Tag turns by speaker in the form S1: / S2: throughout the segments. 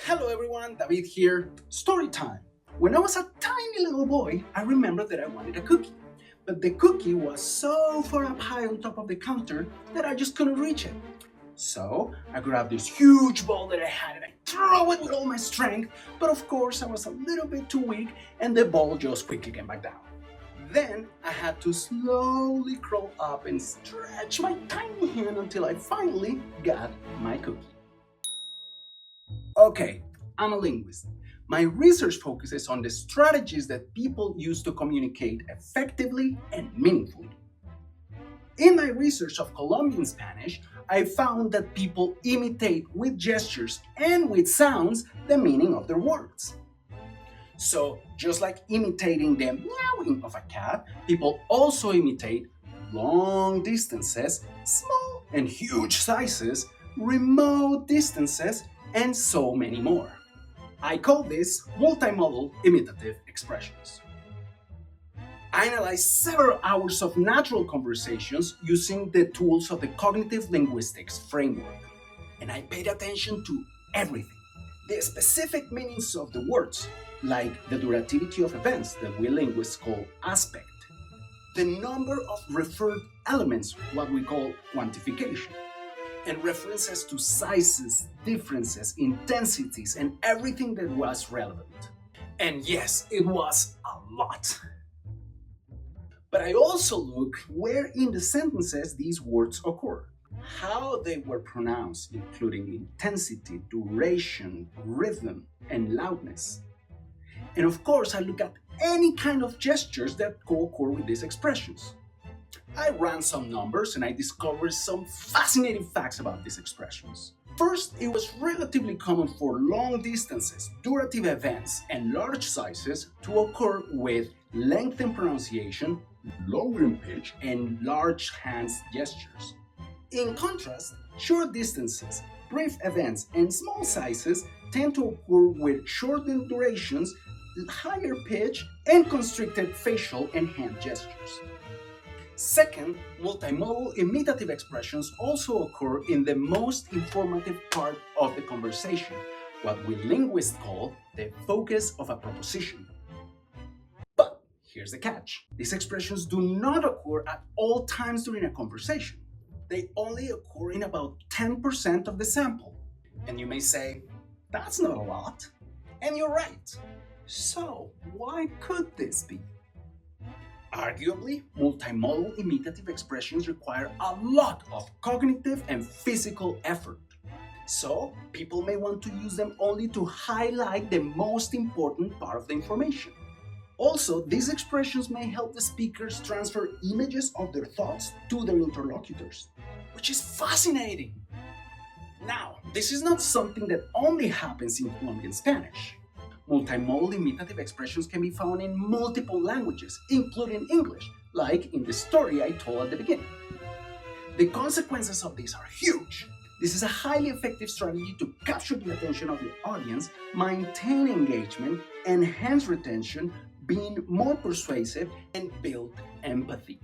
S1: Hello everyone, David here. Story time. When I was a tiny little boy, I remember that I wanted a cookie. But the cookie was so far up high on top of the counter that I just couldn't reach it. So I grabbed this huge ball that I had and I threw it with all my strength, but of course I was a little bit too weak and the ball just quickly came back down. Then I had to slowly crawl up and stretch my tiny hand until I finally got my cookie. Okay, I'm a linguist. My research focuses on the strategies that people use to communicate effectively and meaningfully. In my research of Colombian Spanish, I found that people imitate with gestures and with sounds the meaning of their words. So, just like imitating the meowing of a cat, people also imitate long distances, small and huge sizes, remote distances, and so many more. I call this multimodal imitative expressions. I analyzed several hours of natural conversations using the tools of the cognitive linguistics framework, and I paid attention to everything. The specific meanings of the words, like the durativity of events that we linguists call aspect, the number of referred elements, what we call quantification, and references to sizes, differences, intensities, and everything that was relevant. And yes, it was a lot. But I also look where in the sentences these words occur, how they were pronounced, including intensity, duration, rhythm, and loudness. And of course, I look at any kind of gestures that co-occur with these expressions. I ran some numbers and I discovered some fascinating facts about these expressions. First, it was relatively common for long distances, durative events, and large sizes to occur with lengthened pronunciation, lower in pitch, and large hands gestures. In contrast, short distances, brief events, and small sizes tend to occur with shortened durations, higher pitch, and constricted facial and hand gestures. Second, multimodal imitative expressions also occur in the most informative part of the conversation, what we linguists call the focus of a proposition. But here's the catch. These expressions do not occur at all times during a conversation. They only occur in about 10% of the sample. And you may say, that's not a lot. And you're right. So, why could this be? Arguably, multimodal imitative expressions require a lot of cognitive and physical effort. So, people may want to use them only to highlight the most important part of the information. Also, these expressions may help the speakers transfer images of their thoughts to their interlocutors, which is fascinating. Now, this is not something that only happens in Colombian Spanish. Multimodal imitative expressions can be found in multiple languages, including English, like in the story I told at the beginning. The consequences of this are huge. This is a highly effective strategy to capture the attention of your audience, maintain engagement, enhance retention, being more persuasive, and build empathy.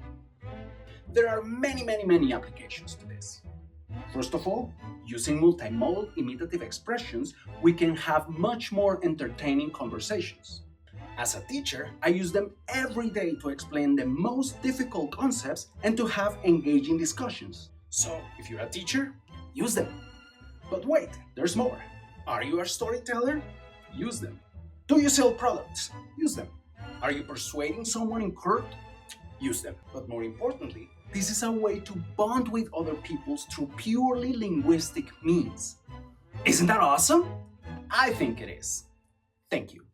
S1: There are many applications to this. First of all, using multimodal imitative expressions, we can have much more entertaining conversations. As a teacher, I use them every day to explain the most difficult concepts and to have engaging discussions. So, if you're a teacher, use them. But wait, there's more. Are you a storyteller? Use them. Do you sell products? Use them. Are you persuading someone in court? Use them. But more importantly, this is a way to bond with other people through purely linguistic means. Isn't that awesome? I think it is. Thank you.